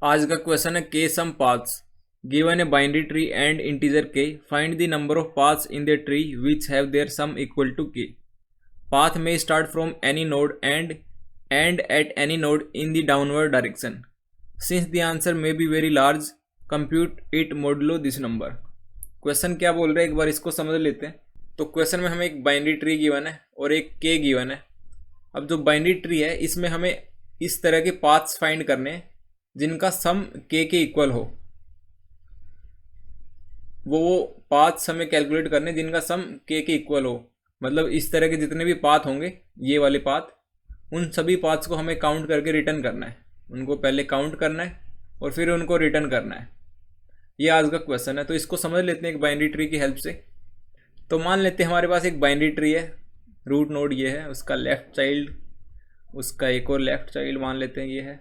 आज का क्वेश्चन है K sum paths given a binary tree and integer K find the number of paths in the tree which have their sum equal to K. Path में start from any node and end at any node in the downward direction. Since the answer may be very large compute it modulo this number. Question क्या बोल रहे हैं एक बार इसको समझ लेते हैं। तो क्वेश्चन में हमें एक बाइनरी ट्री गिवन है और एक के गिवन है। अब जो बाइनरी ट्री है इसमें हमें इस तरह के पाथ्स फाइंड करने हैं जिनका सम के इक्वल हो। वो पाथ्स हमें कैलकुलेट करने जिनका सम के इक्वल हो। मतलब इस तरह के जितने भी पाथ होंगे ये वाले पाथ, उन सभी पाथ्स को हमें काउंट करके रिटर्न करना है। उनको पहले काउंट करना है और फिर उनको रिटर्न करना है। ये आज का क्वेश्चन है। तो इसको समझ लेते हैं एक बाइनरी ट्री की हेल्प से। तो मान लेते हैं हमारे पास एक बाइनरी ट्री है, रूट नोड ये है, उसका लेफ्ट चाइल्ड, उसका एक और लेफ्ट चाइल्ड मान लेते हैं ये है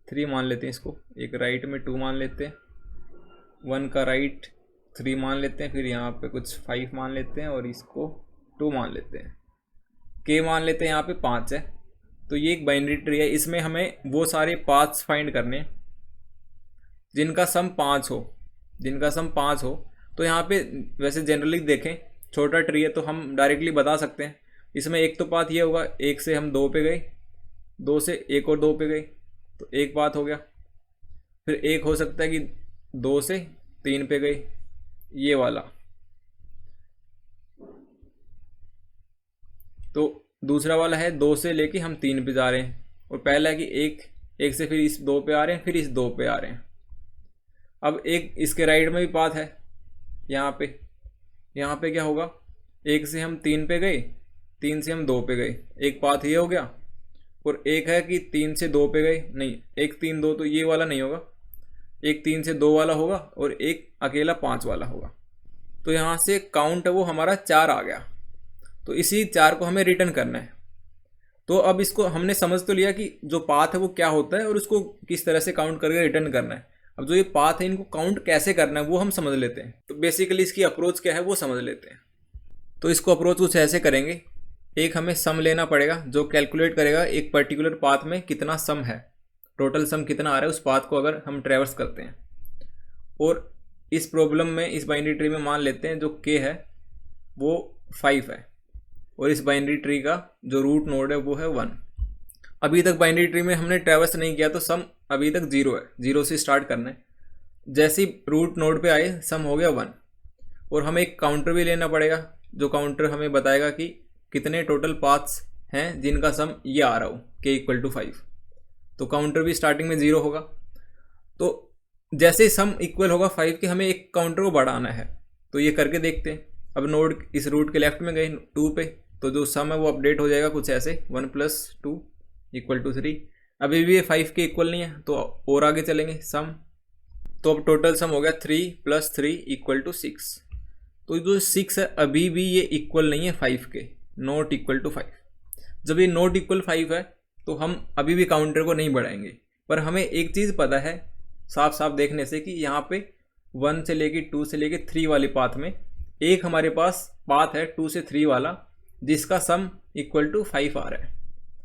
3 मान लेते हैं इसको, एक राइट में 2 मान लेते हैं, 1 का राइट 3 मान लेते हैं, फिर यहाँ पे कुछ 5 मान लेते हैं और इसको 2 मान लेते हैं, के मान लेते हैं यहाँ पे 5 है। तो ये एक बाइनरी ट्री है। इसमें हमें वो सारे पाथ्स फाइंड करने जिनका सम 5 हो, जिनका सम 5 हो। तो यहाँ पे वैसे जनरली देखें छोटा ट्री है तो हम डायरेक्टली बता सकते हैं। इसमें एक तो पाथ ये होगा, 1 से हम 2 पे गए, 2 से एक और 2 पे गए तो एक पाथ हो गया। फिर एक हो सकता है कि 2 से 3 पे गए, ये वाला। तो दूसरा वाला है 2 से लेके हम 3 पे जा रहे हैं और पहला है कि एक से फिर इस 2 पे आ रहे हैं, फिर इस 2 पे आ रहे हैं। अब एक इसके राइट में भी पाथ है यहाँ पे क्या होगा, 1 से हम 3 पे गए, 3 से हम 2 पे गए, एक पाथ ये हो गया। और एक है कि 3 से 2 पे गए, नहीं 1 3 2 तो ये वाला नहीं होगा, एक 3 से 2 वाला होगा और एक अकेला 5 वाला होगा। तो यहाँ से काउंट है वो हमारा 4 आ गया। तो इसी 4 को हमें रिटर्न करना है। तो अब इसको हमने समझ तो लिया कि जो पाथ है वो क्या होता है और उसको किस तरह से काउंट करके रिटर्न करना है। अब जो ये पाथ है इनको काउंट कैसे करना है वो हम समझ लेते हैं। तो बेसिकली इसकी अप्रोच क्या है वो समझ लेते हैं। तो इसको अप्रोच कुछ ऐसे करेंगे, एक हमें सम लेना पड़ेगा जो कैलकुलेट करेगा एक पर्टिकुलर पाथ में कितना सम है, टोटल सम कितना आ रहा है उस पाथ को अगर हम ट्रेवर्स करते हैं। और इस प्रॉब्लम में इस बाइनरी ट्री में मान लेते हैं जो के है वो 5 है और इस बाइनरी ट्री का जो रूट नोड है वो है 1। अभी तक बाइनरी ट्री में हमने ट्रेवर्स नहीं किया तो सम अभी तक 0 है, 0 से स्टार्ट करना है। जैसे ही रूट नोड पे आए सम हो गया 1 और हमें एक काउंटर भी लेना पड़ेगा जो काउंटर हमें बताएगा कि कितने टोटल पाथ्स हैं जिनका सम ये आ रहा हो के इक्वल टू 5। तो काउंटर भी स्टार्टिंग में 0 होगा। तो जैसे ही सम इक्वल होगा 5 के हमें एक काउंटर को बढ़ाना है। तो ये करके देखते हैं। अब नोड इस रूट के लेफ्ट में गए 2 पे तो जो सम है वो अपडेट हो जाएगा कुछ ऐसे 1 + 2 = 3। अभी भी ये 5 के इक्वल नहीं है तो और आगे चलेंगे सम। तो अब टोटल सम हो गया 3 + 3 = 6। तो जो 6 है अभी भी ये इक्वल नहीं है 5 के, नॉट इक्वल टू 5। जब ये नॉट इक्वल 5 है तो हम अभी भी काउंटर को नहीं बढ़ाएंगे। पर हमें एक चीज़ पता है साफ साफ देखने से कि यहाँ पे 1 से लेके 2 से लेके 3 वाले पाथ में एक हमारे पास पाथ है 2 से 3 वाला जिसका सम इक्वल टू 5 आ रहा है,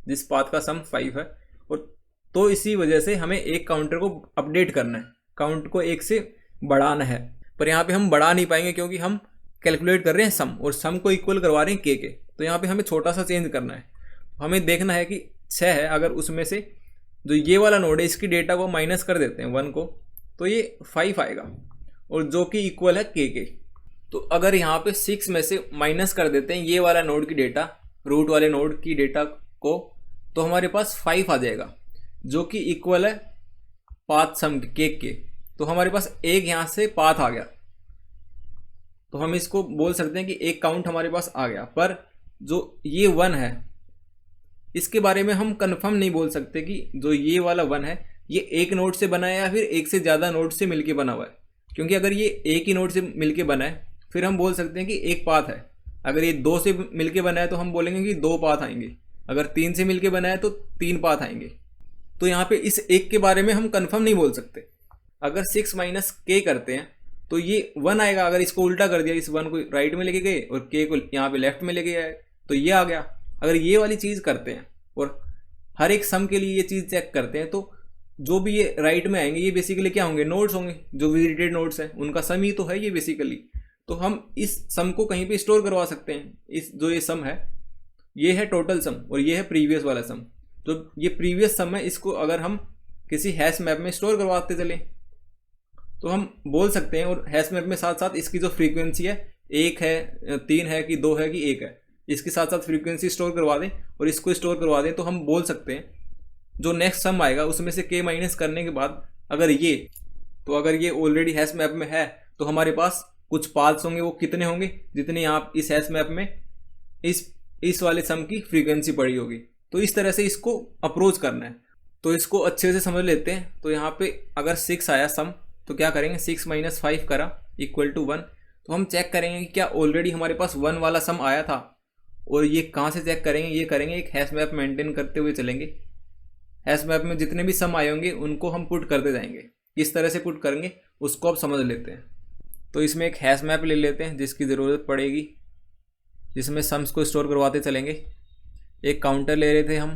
जिस पाथ का सम 5 है। और तो इसी वजह से हमें एक काउंटर को अपडेट करना है, काउंट को 1 से बढ़ाना है। पर यहाँ पे हम बढ़ा नहीं पाएंगे क्योंकि हम कैलकुलेट कर रहे हैं सम और सम को इक्वल करवा रहे हैं के। तो यहाँ पे हमें छोटा सा चेंज करना है। हमें देखना है कि 6 है, अगर उसमें से जो ये वाला नोड है इसकी डेटा को माइनस कर देते हैं 1 को तो ये 5 आएगा और जो कि इक्वल है के। तो अगर यहाँ पे 6 में से माइनस कर देते हैं ये वाला नोड की डेटा, रूट वाले नोड की डेटा को, तो हमारे पास 5 आ जाएगा जो कि इक्वल है पाथ सम के। तो हमारे पास एक यहाँ से पाथ आ गया। तो हम इसको बोल सकते हैं कि एक काउंट हमारे पास आ गया। पर जो ये 1 है इसके बारे में हम कंफर्म नहीं बोल सकते कि जो ये वाला 1 है ये एक नोड से बना है या फिर एक से ज़्यादा नोड से मिलके बना हुआ है। क्योंकि अगर ये एक ही नोड से मिलके बना है फिर हम बोल सकते हैं कि एक पाथ है। अगर ये 2 से मिलके बना है तो हम बोलेंगे कि 2 पाथ आएंगे। अगर 3 से मिलके बना है तो 3 पाथ आएंगे। तो यहाँ पे इस एक के बारे में हम कंफर्म नहीं बोल सकते। अगर 6 - के करते हैं तो ये 1 आएगा। अगर इसको उल्टा कर दिया, इस 1 को राइट में लेके गए और के को यहाँ पे लेफ्ट में लेके आए तो ये आ गया। अगर ये वाली चीज़ करते हैं और हर एक सम के लिए ये चीज़ चेक करते हैं तो जो भी ये राइट में आएंगे ये बेसिकली क्या होंगे, नोड्स होंगे, जो विजिटेड नोड्स हैं उनका सम ही तो है ये बेसिकली। तो हम इस सम को कहीं पे स्टोर करवा सकते हैं। इस जो ये सम है ये है टोटल सम और ये है प्रीवियस वाला सम। तो ये प्रीवियस सम है, इसको अगर हम किसी हैश मैप में स्टोर करवाते चले तो हम बोल सकते हैं, और हैश मैप में साथ साथ इसकी जो फ्रीक्वेंसी है 1 है 3 है कि 2 है कि 1 है, इसके साथ साथ फ्रीक्वेंसी स्टोर करवा दें और इसको स्टोर करवा दें, तो हम बोल सकते हैं जो नेक्स्ट सम आएगा उसमें से k माइनस करने के बाद अगर ये ऑलरेडी हैश मैप में है तो हमारे पास कुछ पाथ्स होंगे, वो कितने होंगे जितने आप इस हैश मैप में इस वाले सम की फ्रीक्वेंसी पड़ी होगी। तो इस तरह से इसको अप्रोच करना है। तो इसको अच्छे से समझ लेते हैं। तो यहाँ पे अगर 6 आया सम तो क्या करेंगे, 6 माइनस 5 करा इक्वल टू 1। तो हम चेक करेंगे कि क्या ऑलरेडी हमारे पास 1 वाला सम आया था, और ये कहाँ से चेक करेंगे, ये करेंगे एक हैश मैप मेंटेन करते हुए चलेंगे। हैश मैप में जितने भी सम आए होंगे उनको हम पुट करते जाएंगे। किस तरह से पुट करेंगे उसको अब समझ लेते हैं। तो इसमें एक हैश मैप ले लेते हैं जिसकी ज़रूरत पड़ेगी, जिसमें सम्स को स्टोर करवाते चलेंगे। एक काउंटर ले रहे थे हम,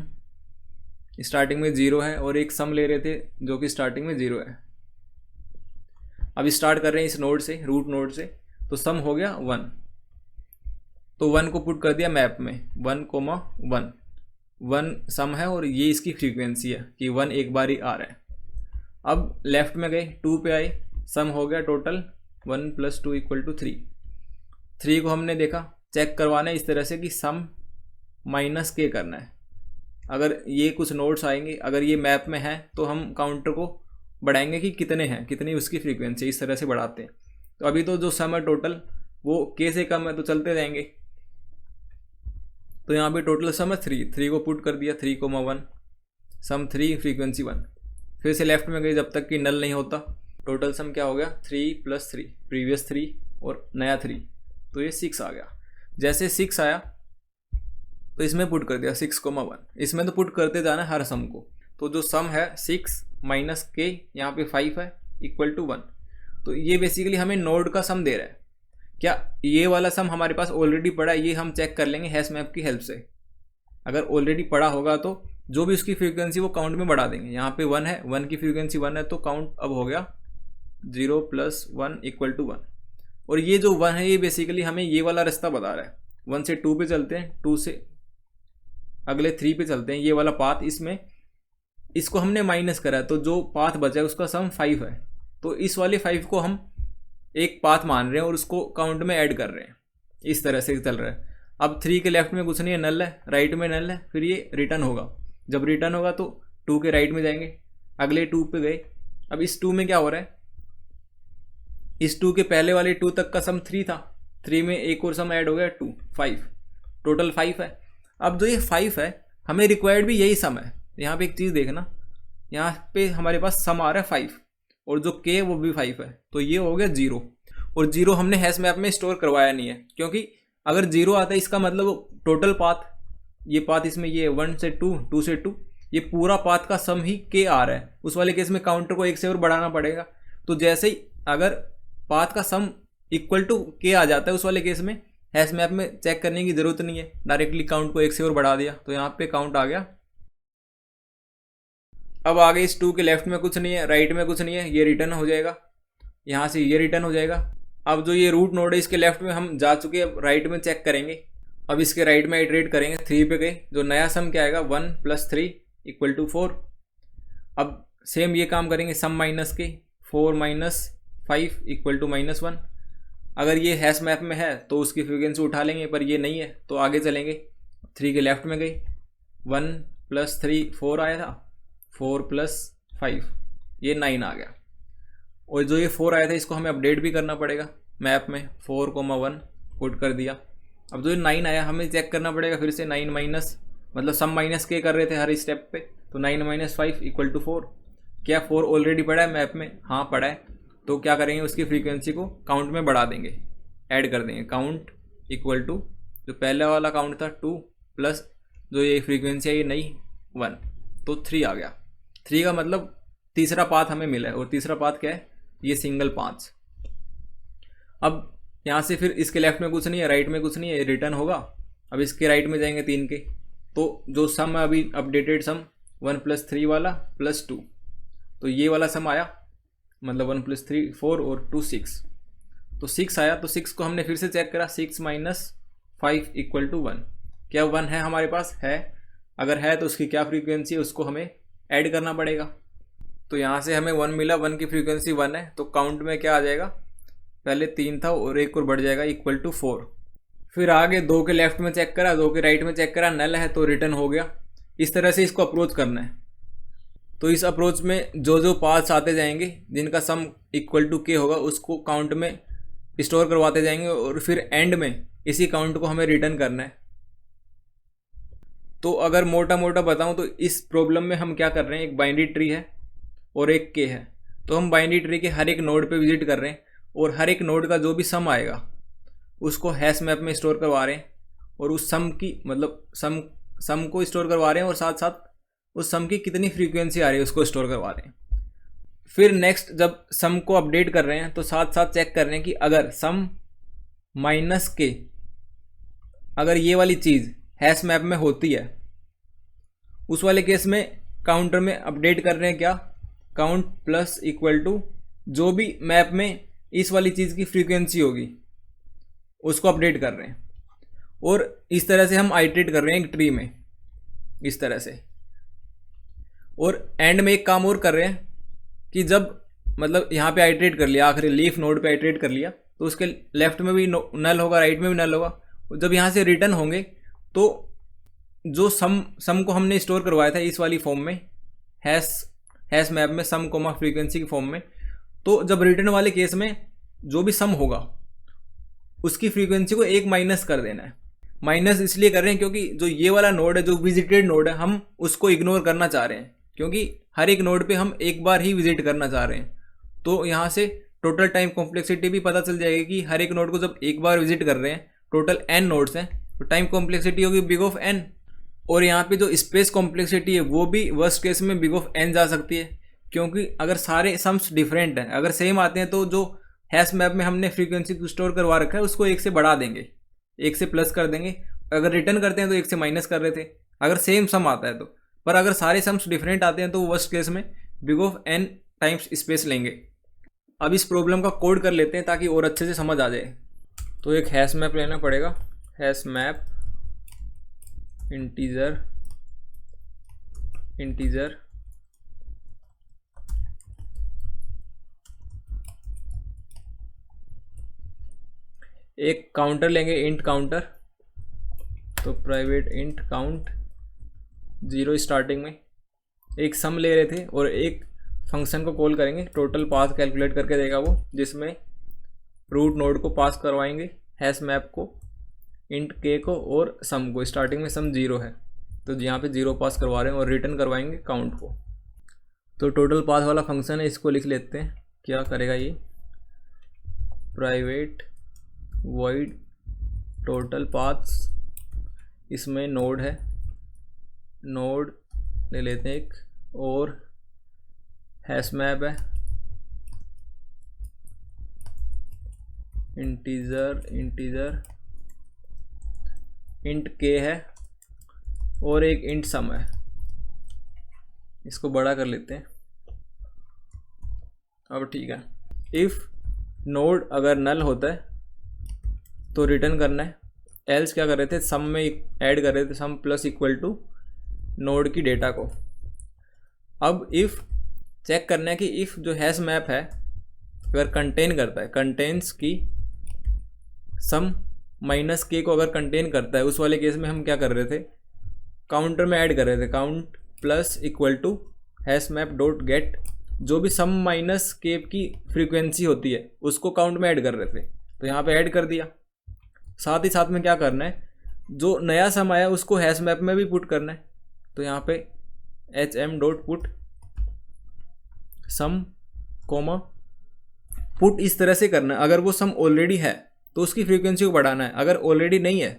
स्टार्टिंग में 0 है, और एक सम ले रहे थे जो कि स्टार्टिंग में 0 है। अब स्टार्ट कर रहे हैं इस नोड से, रूट नोड से। तो सम हो गया 1, तो 1 को पुट कर दिया मैप में, 1, 1 सम है और ये इसकी फ्रीक्वेंसी है कि 1 एक बार ही आ रहा है। अब लेफ्ट में गए, 2 पे आए, सम हो गया टोटल 1 + 2 = 3। 3 को हमने देखा, चेक करवाना है इस तरह से कि सम माइनस k करना है। अगर ये कुछ नोड्स आएंगे, अगर ये मैप में है तो हम काउंटर को बढ़ाएंगे कि कितने हैं, कितनी उसकी फ्रीक्वेंसी, इस तरह से बढ़ाते हैं। तो अभी तो जो सम है टोटल वो k से कम है तो चलते जाएंगे। तो यहाँ पे टोटल सम है 3 को पुट कर दिया, 3, 1 सम 3 फ्रीक्वेंसी 1। फिर से लेफ्ट में गए जब तक कि नल नहीं होता। टोटल सम क्या हो गया, 3 + 3, प्रीवियस 3 और नया 3, तो ये 6 आ गया। जैसे 6 आया तो इसमें पुट कर दिया 6, 1। इसमें तो पुट करते जाना है हर सम को। तो जो सम है 6 माइनस k, यहाँ पे 5 है, इक्वल टू 1। तो ये बेसिकली हमें नोड का सम दे रहा है। क्या ये वाला सम हमारे पास ऑलरेडी पड़ा है, ये हम चेक कर लेंगे हैश मैप की हेल्प से। अगर ऑलरेडी पड़ा होगा तो जो भी उसकी फ्रीक्वेंसी वो काउंट में बढ़ा देंगे। यहाँ पे 1 है, 1 की फ्रीक्वेंसी 1 है, तो काउंट अब हो गया 0 + 1 = 1। और ये जो 1 है ये बेसिकली हमें ये वाला रास्ता बता रहा है। 1 से 2 पे चलते हैं, 2 से अगले 3 पे चलते हैं, ये वाला पाथ, इसमें इसको हमने माइनस करा है तो जो पाथ बचा है उसका सम 5 है। तो इस वाले 5 को हम एक पाथ मान रहे हैं और उसको काउंट में ऐड कर रहे हैं। इस तरह से चल रहा है। अब 3 के लेफ्ट में कुछ नहीं है, नल है, राइट में नल है, फिर ये रिटर्न होगा। जब रिटर्न होगा तो 2 के राइट में जाएंगे, अगले 2 पे गए। अब इस 2 में क्या हो रहा है, इस 2 के पहले वाले 2 तक का सम 3 था, 3 में एक और सम ऐड हो गया 2, 5, टोटल 5 है। अब जो ये 5 है हमें रिक्वायर्ड भी यही सम है। यहाँ पे एक चीज़ देखना, यहाँ पे हमारे पास सम आ रहा है 5 और जो k है वो भी 5 है, तो ये हो गया 0। और 0 हमने हैश मैप में स्टोर करवाया नहीं है, क्योंकि अगर 0 आता है इसका मतलब टोटल पाथ, ये पाथ इसमें ये 1 से 2, 2 से 2, ये पूरा पाथ का सम ही k आ रहा है। उस वाले केस में काउंटर को 1 से और बढ़ाना पड़ेगा। तो जैसे ही अगर पाथ का सम इक्वल टू k आ जाता है उस वाले केस में हैश मैप में चेक करने की ज़रूरत नहीं है, डायरेक्टली काउंट को 1 से और बढ़ा दिया, तो यहाँ पे काउंट आ गया। अब आगे इस 2 के लेफ्ट में कुछ नहीं है, राइट में कुछ नहीं है, ये रिटर्न हो जाएगा, यहाँ से ये रिटर्न हो जाएगा। अब जो ये रूट नोड है इसके लेफ्ट में हम जा चुके हैं, राइट में चेक करेंगे। अब इसके राइट में इटरेट करेंगे, 3 पे गए, जो नया सम क्या आएगा 1 + 3 = 4। अब सेम ये काम करेंगे, सम माइनस के 4 - 5 = -1। अगर ये हैश मैप में है तो उसकी फ्रीक्वेंसी उठा लेंगे, पर ये नहीं है तो आगे चलेंगे। 3 के लेफ्ट में गए, 1 + 3 4 आया था, 4 + 5 ये 9 आ गया। और जो ये 4 आया था इसको हमें अपडेट भी करना पड़ेगा मैप में, 4, 1 पुट कर दिया। अब जो ये 9 आया हमें चेक करना पड़ेगा फिर से, 9 माइनस मतलब सम माइनस के कर रहे थे हर स्टेप पे, तो 9 - 5 = 4। क्या 4 ऑलरेडी पड़ा है मैप में? हाँ पड़ा है। तो क्या करेंगे, उसकी फ्रीक्वेंसी को काउंट में बढ़ा देंगे, ऐड कर देंगे। काउंट इक्वल टू जो पहले वाला काउंट था 2 प्लस जो ये फ्रीक्वेंसी है ये नई 1, तो 3 आ गया। 3 का मतलब तीसरा पाथ हमें मिला है, और तीसरा पाथ क्या है, ये सिंगल 5। अब यहाँ से फिर इसके लेफ्ट में कुछ नहीं है, राइट में कुछ नहीं है, रिटर्न होगा। अब इसके राइट में जाएंगे 3 के, तो जो सम है अभी अपडेटेड सम 1 + 3 वाला +2, तो ये वाला सम आया, मतलब 1 + 3 4 और 2 6, तो 6 आया। तो 6 को हमने फिर से चेक करा, 6 - 5 = 1। क्या 1 है हमारे पास? है। अगर है तो उसकी क्या फ्रीक्वेंसी है, उसको हमें ऐड करना पड़ेगा। तो यहाँ से हमें 1 मिला, 1 की फ्रीक्वेंसी 1 है, तो काउंट में क्या आ जाएगा, पहले 3 था और 1 और बढ़ जाएगा =4। फिर आगे 2 के लेफ्ट में चेक करा, 2 के राइट में चेक करा, नल है तो रिटर्न हो गया। इस तरह से इसको अप्रोच करना है। तो इस अप्रोच में जो जो पाथ्स आते जाएंगे जिनका सम =k होगा उसको काउंट में स्टोर करवाते जाएंगे और फिर एंड में इसी काउंट को हमें रिटर्न करना है। तो अगर मोटा मोटा बताऊं तो इस प्रॉब्लम में हम क्या कर रहे हैं, एक बाइनरी ट्री है और एक के है। तो हम बाइनरी ट्री के हर एक नोड पे विजिट कर रहे हैं और हर एक नोड का जो भी सम आएगा उसको हैश मैप में स्टोर करवा रहे हैं और उस सम की मतलब सम को स्टोर करवा रहे हैं और साथ साथ उस सम की कितनी फ्रीक्वेंसी आ रही है उसको स्टोर करवा रहे हैं। फिर नेक्स्ट जब सम को अपडेट कर रहे हैं तो साथ साथ चेक कर रहे हैं कि अगर सम -k, अगर ये वाली चीज़ हैश मैप में होती है, उस वाले केस में काउंटर में अपडेट कर रहे हैं क्या, काउंट प्लस = जो भी मैप में इस वाली चीज़ की फ्रीक्वेंसी होगी उसको अपडेट कर रहे हैं। और इस तरह से हम आइटरेट कर रहे हैं एक ट्री में, इस तरह से। और एंड में एक काम और कर रहे हैं कि जब मतलब यहाँ पे आइटरेट कर लिया, आखिरी लीफ नोड पे आइटरेट कर लिया, तो उसके लेफ्ट में भी नल होगा, राइट में भी नल होगा। जब यहाँ से रिटर्न होंगे तो जो सम को हमने स्टोर करवाया था इस वाली फॉर्म में, हैश मैप में सम कोमा फ्रीक्वेंसी की फॉर्म में, तो जब रिटर्न वाले केस में जो भी सम होगा उसकी फ्रीक्वेंसी को 1 माइनस कर देना है। माइनस इसलिए कर रहे हैं क्योंकि जो ये वाला नोड है, जो विजिटेड नोड है, हम उसको इग्नोर करना चाह रहे हैं क्योंकि हर एक नोड पे हम एक बार ही विजिट करना चाह रहे हैं। तो यहाँ से टोटल टाइम कॉम्प्लेक्सिटी भी पता चल जाएगी कि हर एक नोड को जब एक बार विजिट कर रहे हैं, टोटल n नोड्स हैं, तो टाइम कॉम्प्लेक्सिटी होगी big-O(n). और यहाँ पे जो स्पेस कॉम्प्लेक्सिटी है वो भी वर्स्ट केस में big-O(n) जा सकती है, क्योंकि अगर सारे सम्स डिफरेंट हैं, अगर सेम आते हैं तो जो हैश मैप में हमने फ्रीक्वेंसी को स्टोर करवा रखा है उसको 1 से बढ़ा देंगे, 1 से प्लस कर देंगे। अगर रिटर्न करते हैं तो 1 से माइनस कर रहे थे, अगर सेम सम आता है तो। पर अगर सारे सम्स डिफरेंट आते हैं तो वर्स्ट केस में big-O(n) टाइम्स स्पेस लेंगे। अब इस प्रॉब्लम का कोड कर लेते हैं ताकि और अच्छे से समझ आ जाए। तो एक हैश मैप लेना पड़ेगा, हैश मैप इंटीजर एक काउंटर लेंगे, इंट काउंटर। तो प्राइवेट इंट काउंट 0 स्टार्टिंग में, एक सम ले रहे थे और एक फंक्शन को कॉल करेंगे, टोटल पाथ कैलकुलेट करके देगा वो, जिसमें रूट नोड को पास करवाएंगे हैश मैप को, इंट k को और सम को। स्टार्टिंग में सम 0 है तो यहाँ पे 0 पास करवा रहे हैं और रिटर्न करवाएंगे काउंट को। तो टोटल पाथ वाला फंक्शन है, इसको लिख लेते हैं। क्या करेगा ये, प्राइवेट वॉइड टोटल पाथ्स, इसमें नोड है, नोड ले लेते हैं एक, और हैश मैप है इंटीजर इंट k है और एक इंट सम है। इसको बड़ा कर लेते हैं। अब ठीक है, इफ़ नोड अगर नल होता है तो रिटर्न करना है, एल्स क्या कर रहे थे, सम में ऐड कर रहे थे, सम प्लस = नोड की डेटा को। अब इफ़ चेक करना है कि इफ़ जो हैश मैप है अगर कंटेन करता है, कंटेन्स की सम -k को अगर कंटेन करता है, उस वाले केस में हम क्या कर रहे थे, काउंटर में ऐड कर रहे थे, count plus = hash map dot gate, जो भी सम -k की फ्रीक्वेंसी होती है उसको काउंट में ऐड कर रहे थे, तो यहाँ पे ऐड कर दिया। साथ ही साथ में क्या करना है, जो नया सम आया उसको हैश मैप में भी पुट करना है, तो यहाँ पे hm dot put some comma put इस तरह से करना है। अगर वो सम ऑलरेडी है तो उसकी फ्रीक्वेंसी को बढ़ाना है, अगर ऑलरेडी नहीं है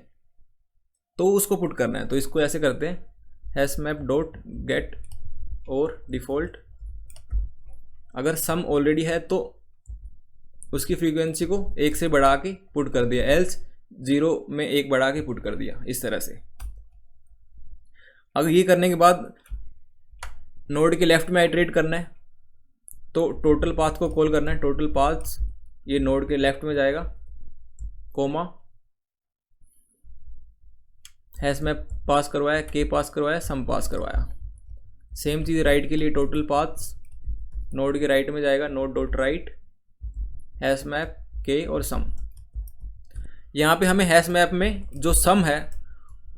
तो उसको पुट करना है। तो इसको ऐसे करते हैं, हैश मैप डॉट गेट और डिफ़ॉल्ट, अगर सम ऑलरेडी है तो उसकी फ्रीक्वेंसी को 1 से बढ़ा के पुट कर दिया, एल्स 0 में 1 बढ़ा के पुट कर दिया, इस तरह से। अब ये करने के बाद नोड के लेफ्ट में आइटरेट करना है, तो टोटल पाथ को कॉल करना है। टोटल पाथ्स ये नोड के लेफ्ट में जाएगा, कोमा हैश मैप पास करवाया, के पास करवाया, सम पास करवाया। सेम चीज़ राइट के लिए, टोटल पाथ्स नोड के राइट में जाएगा, node dot right hash map के और सम। यहाँ पे हमें हैश मैप में जो सम है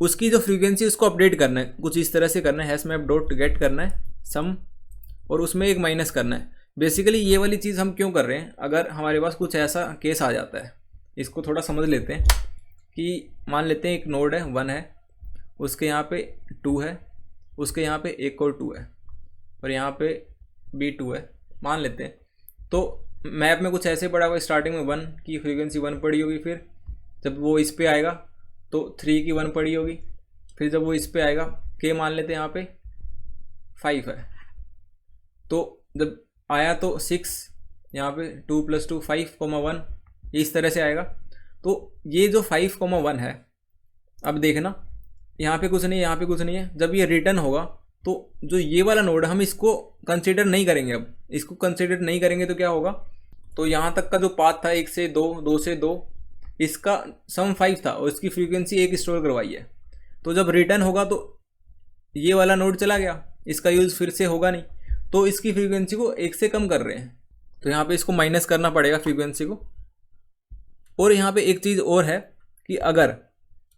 उसकी जो फ्रीक्वेंसी उसको अपडेट करना है, कुछ इस तरह से करना है। हैश मैप डॉट गेट करना है सम और उसमें एक माइनस करना है। बेसिकली ये वाली चीज़ हम क्यों कर रहे हैं, अगर हमारे पास कुछ ऐसा केस आ जाता है, इसको थोड़ा समझ लेते हैं कि मान लेते हैं एक नोड है 1 है, उसके यहाँ पे 2 है, उसके यहाँ पे एक और 2 है और यहाँ पे भी 2 है मान लेते हैं। तो मैप में कुछ ऐसे पड़ा हुआ, स्टार्टिंग में 1 की फ्रीक्वेंसी 1 पड़ी होगी, फिर जब वो इस पे आएगा तो 3 की 1 पड़ी होगी, फिर जब वो इस पे आएगा के मान लेते हैं यहाँ पे 5 है, तो जब आया तो 6 यहाँ पे 2 + 2 5,1 इस तरह से आएगा। तो ये जो 5,1 है, अब देखना यहाँ पे कुछ नहीं है, यहाँ पे कुछ नहीं है। जब ये रिटर्न होगा तो जो ये वाला नोड हम इसको कंसीडर नहीं करेंगे। अब इसको कंसीडर नहीं करेंगे तो क्या होगा, तो यहाँ तक का जो पाथ था 1 से 2, 2 से 2, इसका सम 5 था और इसकी फ्रीक्वेंसी 1 स्टोर करवाई है। तो जब रिटर्न होगा तो ये वाला नोड चला गया, इसका यूज़ फिर से होगा नहीं, तो इसकी फ्रीक्वेंसी को 1 से कम कर रहे हैं। तो यहाँ पे इसको माइनस करना पड़ेगा फ्रीक्वेंसी को। और यहाँ पे एक चीज़ और है कि अगर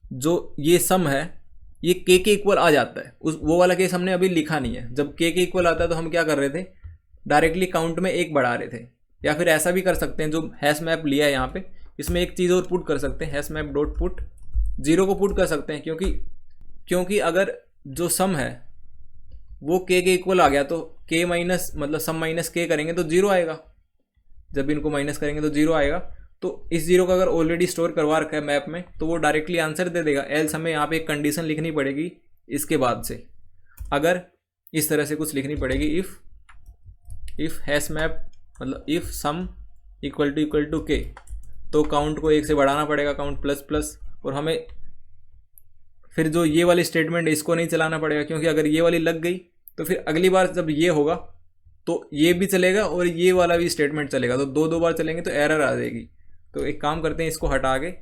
जो ये सम है ये के इक्वल आ जाता है, उस वो वाला केस हमने अभी लिखा नहीं है। जब के इक्वल आता है तो हम क्या कर रहे थे, डायरेक्टली काउंट में 1 बढ़ा रहे थे। या फिर ऐसा भी कर सकते हैं, जो हैश मैप लिया है यहाँ पे इसमें एक चीज़ और पुट कर सकते हैं, हैश मैप डॉट पुट 0 को पुट कर सकते हैं, क्योंकि अगर जो सम है वो के इक्वल आ गया तो के माइनस मतलब सम माइनस के करेंगे तो 0 आएगा। जब इनको माइनस करेंगे तो 0 आएगा। तो इस 0 का अगर ऑलरेडी स्टोर करवा रखा है मैप में तो वो डायरेक्टली आंसर दे देगा। एल्स हमें यहाँ पे एक कंडीशन लिखनी पड़ेगी इसके बाद से, अगर इस तरह से कुछ लिखनी पड़ेगी, इफ़ हैश मैप मतलब इफ़ सम इक्वल टू के, तो काउंट को 1 से बढ़ाना पड़ेगा, काउंट प्लस, और हमें फिर जो ये वाली स्टेटमेंट है इसको नहीं चलाना पड़ेगा, क्योंकि अगर ये वाली लग गई तो फिर अगली बार जब ये होगा तो ये भी चलेगा और ये वाला भी स्टेटमेंट चलेगा, तो दो बार चलेंगे तो एरर आ जाएगी। तो एक काम करते हैं, इसको हटा के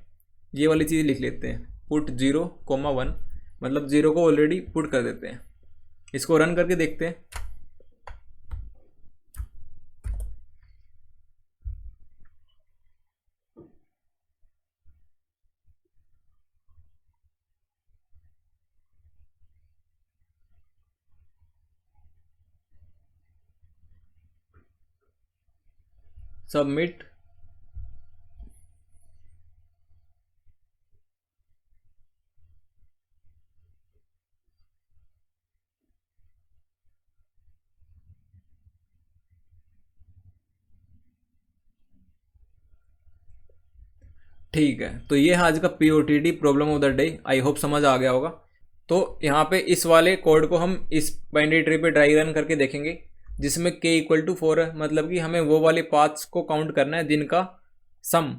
ये वाली चीज़ लिख लेते हैं, पुट 0,1 मतलब 0 को ऑलरेडी पुट कर देते हैं। इसको रन करके देखते हैं। सबमिट, ठीक है। तो ये है आज का POTD problem of the day. I hope समझ आ गया होगा। तो यहाँ पे इस वाले कोड को हम इस बाइनरी ट्री पे ड्राई रन करके देखेंगे, जिसमें k = 4 है, मतलब कि हमें वो वाले पाथ्स को काउंट करना है जिनका सम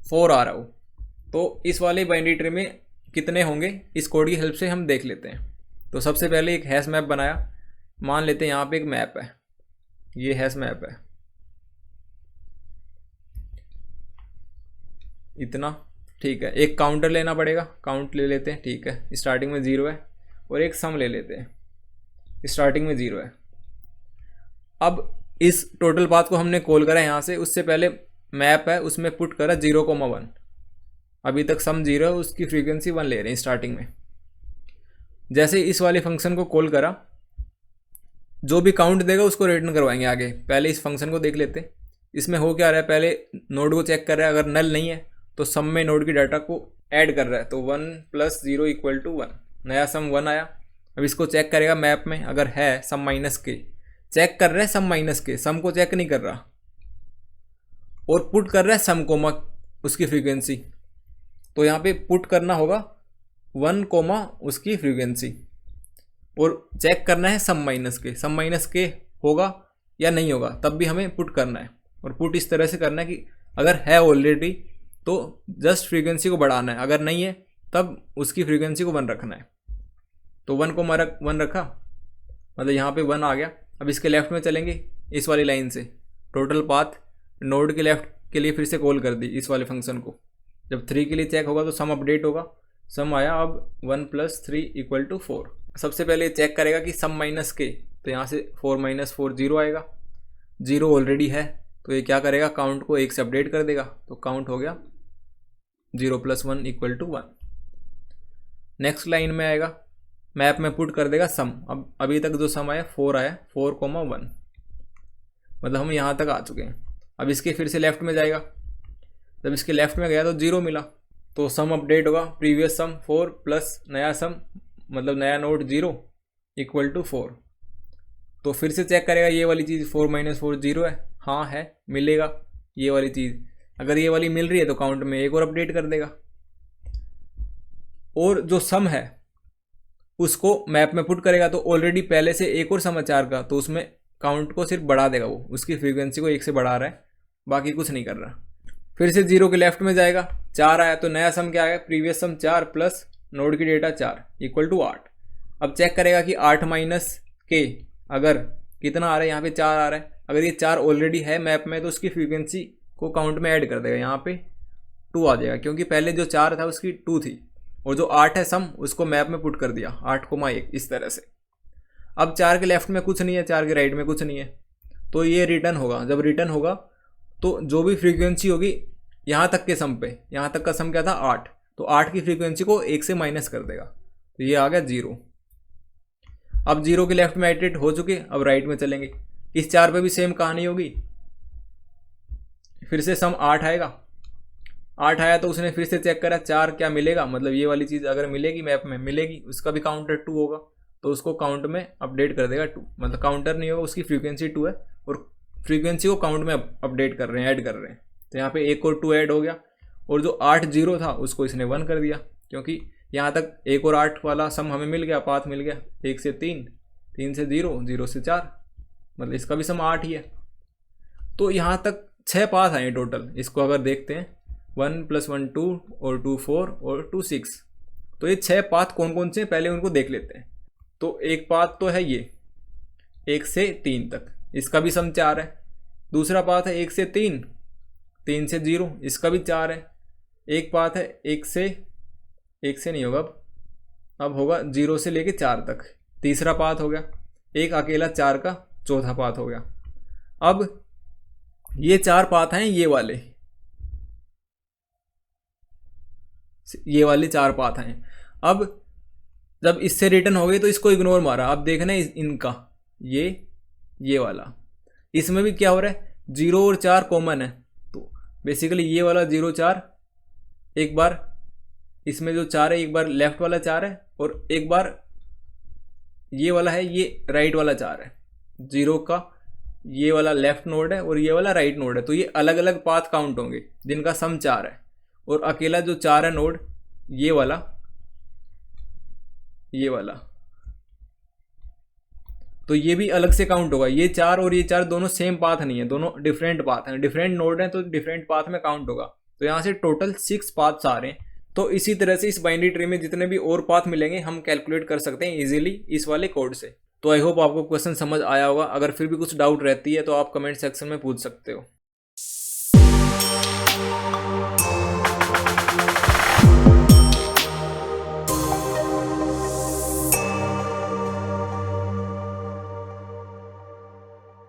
4 आ रहा हो। तो इस वाले बाइनरी ट्री में कितने होंगे इस कोड की हेल्प से हम देख लेते हैं। तो सबसे पहले एक हैश मैप बनाया, मान लेते हैं यहाँ पे एक मैप है, ये हैश मैप है इतना, ठीक है। एक काउंटर लेना पड़ेगा, काउंट ले लेते हैं, ठीक है। स्टार्टिंग में 0 है और एक सम ले लेते हैं, स्टार्टिंग में 0 है। अब इस टोटल पाथ को हमने कॉल करा यहाँ से, उससे पहले मैप है उसमें पुट करा 0,1, अभी तक सम 0 है, उसकी फ्रीक्वेंसी 1 ले रहे हैं स्टार्टिंग में। जैसे इस वाले फंक्शन को कॉल करा, जो भी काउंट देगा उसको रिटर्न करवाएंगे आगे। पहले इस फंक्शन को देख लेते हैं, इसमें हो क्या रहा है, पहले नोड को चेक कर रहा है, अगर नल नहीं है तो सम में नोड की डाटा को ऐड कर रहा है। तो 1 + 0 = 1, नया सम 1 आया। अब इसको चेक करेगा मैप में, अगर है सम माइनस के, चेक कर रहा है सम माइनस के, सम को चेक नहीं कर रहा, और पुट कर रहा है सम कोमा उसकी फ्रीक्वेंसी। तो यहाँ पे पुट करना होगा 1 कोमा उसकी फ्रीक्वेंसी, और चेक करना है सम माइनस के, सम माइनस के होगा या नहीं होगा, तब भी हमें पुट करना है। और पुट इस तरह से करना है कि अगर है ऑलरेडी तो जस्ट फ्रीक्वेंसी को बढ़ाना है, अगर नहीं है तब उसकी फ्रीक्वेंसी को 1 रखना है। तो 1 को 1 रखा, मतलब यहाँ पे 1 आ गया। अब इसके लेफ्ट में चलेंगे इस वाली लाइन से, टोटल पाथ नोड के लेफ्ट के लिए फिर से कॉल कर दी इस वाले फंक्शन को। जब 3 के लिए चेक होगा तो सम अपडेट होगा, सम आया अब 1 + 3 = 4। सबसे पहले चेक करेगा कि सम माइनस के, तो यहाँ से 4 - 4 0 आएगा, 0 ऑलरेडी है तो ये क्या करेगा, काउंट को 1 से अपडेट कर देगा, तो काउंट हो गया 0 + 1 = 1। नेक्स्ट लाइन में आएगा, मैप में पुट कर देगा सम। अब अभी तक जो सम आया 4 आया, 4,1, मतलब हम यहाँ तक आ चुके हैं। अब इसके फिर से लेफ्ट में जाएगा, जब इसके लेफ्ट में गया तो 0 मिला, तो सम अपडेट होगा, प्रीवियस सम 4 प्लस नया सम मतलब नया नोड 0 = 4। तो फिर से चेक करेगा ये वाली चीज़ 4 - 4 0 है, हाँ है, मिलेगा ये वाली चीज़। अगर ये वाली मिल रही है तो काउंट में 1 और अपडेट कर देगा, और जो सम है उसको मैप में पुट करेगा तो ऑलरेडी पहले से एक और समाचार का, तो उसमें काउंट को सिर्फ बढ़ा देगा, वो उसकी फ्रीक्वेंसी को 1 से बढ़ा रहा है, बाकी कुछ नहीं कर रहा। फिर से 0 के लेफ्ट में जाएगा, 4 आया तो नया सम क्या आया, प्रीवियस सम 4 प्लस नोड की डेटा 4 = 8। अब चेक करेगा कि 8 माइनस के अगर कितना आ रहा है, यहाँ पे 4 आ रहा है, अगर ये 4 ऑलरेडी है मैप में तो उसकी फ्रीक्वेंसी को काउंट में ऐड कर देगा, यहाँ पे 2 आ जाएगा, क्योंकि पहले जो 4 था उसकी 2 थी, और जो 8 है सम उसको मैप में पुट कर दिया 8,1 इस तरह से। अब 4 के लेफ्ट में कुछ नहीं है, 4 के राइट में कुछ नहीं है, तो ये रिटर्न होगा। जब रिटर्न होगा तो जो भी फ्रीक्वेंसी होगी यहाँ तक के सम पे, यहाँ तक का सम क्या था 8, तो 8 की फ्रीक्वेंसी को 1 से माइनस कर देगा, तो ये आ गया 0। अब 0 के लेफ्ट में एडिट हो चुके, अब राइट में चलेंगे, इस 4 पे भी सेम कहानी होगी, फिर से सम 8 आएगा, 8 आया तो उसने फिर से चेक करा 4 क्या मिलेगा, मतलब ये वाली चीज़ अगर मिलेगी मैप में मिलेगी, उसका भी काउंटर 2 होगा, तो उसको काउंट में अपडेट कर देगा 2, मतलब काउंटर नहीं होगा, उसकी फ्रीक्वेंसी 2 है और फ्रीक्वेंसी को काउंट में अपडेट कर रहे हैं, ऐड कर रहे हैं, तो यहाँ पे 1 और 2 ऐड हो गया, और जो 8 0 था उसको इसने 1 कर दिया, क्योंकि यहाँ तक 1 और 8 वाला सम हमें मिल गया, पाथ मिल गया, 1 से 3, 3 से 0, 0 से 4, मतलब इसका भी सम 8 ही है। तो यहाँ तक 6 पाथ आए टोटल, इसको अगर देखते हैं 1 + 1 2 और 2 4 और 2 6, तो ये 6 पाथ कौन कौन से हैं पहले उनको देख लेते हैं। तो एक पाथ तो है ये 1 से 3 तक, इसका भी सम 4 है। दूसरा पाथ है 1 से 3, 3 से 0, इसका भी 4 है। एक पाथ है 1 से नहीं होगा, अब होगा 0 से लेके 4 तक, तीसरा पाथ हो गया। एक अकेला 4 का चौथा पाथ हो गया। अब ये 4 पाथ हैं, ये वाले 4 पाथ हैं। अब जब इससे रिटर्न हो गई तो इसको इग्नोर मारा, अब देखना इनका ये वाला, इसमें भी क्या हो रहा है 0 और 4 कॉमन है, तो बेसिकली ये वाला 0 4 एक बार, इसमें जो 4 है एक बार लेफ्ट वाला 4 है और एक बार ये वाला है, ये राइट वाला 4 है। 0 का ये वाला लेफ्ट नोड है और ये वाला राइट नोड है, तो ये अलग अलग पाथ काउंट होंगे जिनका सम 4 है। और अकेला जो 4 है नोड ये वाला तो ये भी अलग से काउंट होगा। ये 4 और ये 4 दोनों सेम पाथ नहीं है, दोनों डिफरेंट पाथ हैं, डिफरेंट नोड हैं, तो डिफरेंट पाथ में काउंट होगा। तो यहाँ से टोटल 6 पाथ्स आ रहे हैं। तो इसी तरह से इस बाइनरी ट्री में जितने भी और पाथ मिलेंगे हम कैलकुलेट कर सकते हैं इजीली इस वाले कोड से। तो आई होप आपको क्वेश्चन समझ आया होगा। अगर फिर भी कुछ डाउट रहती है तो आप कमेंट सेक्शन में पूछ सकते हो।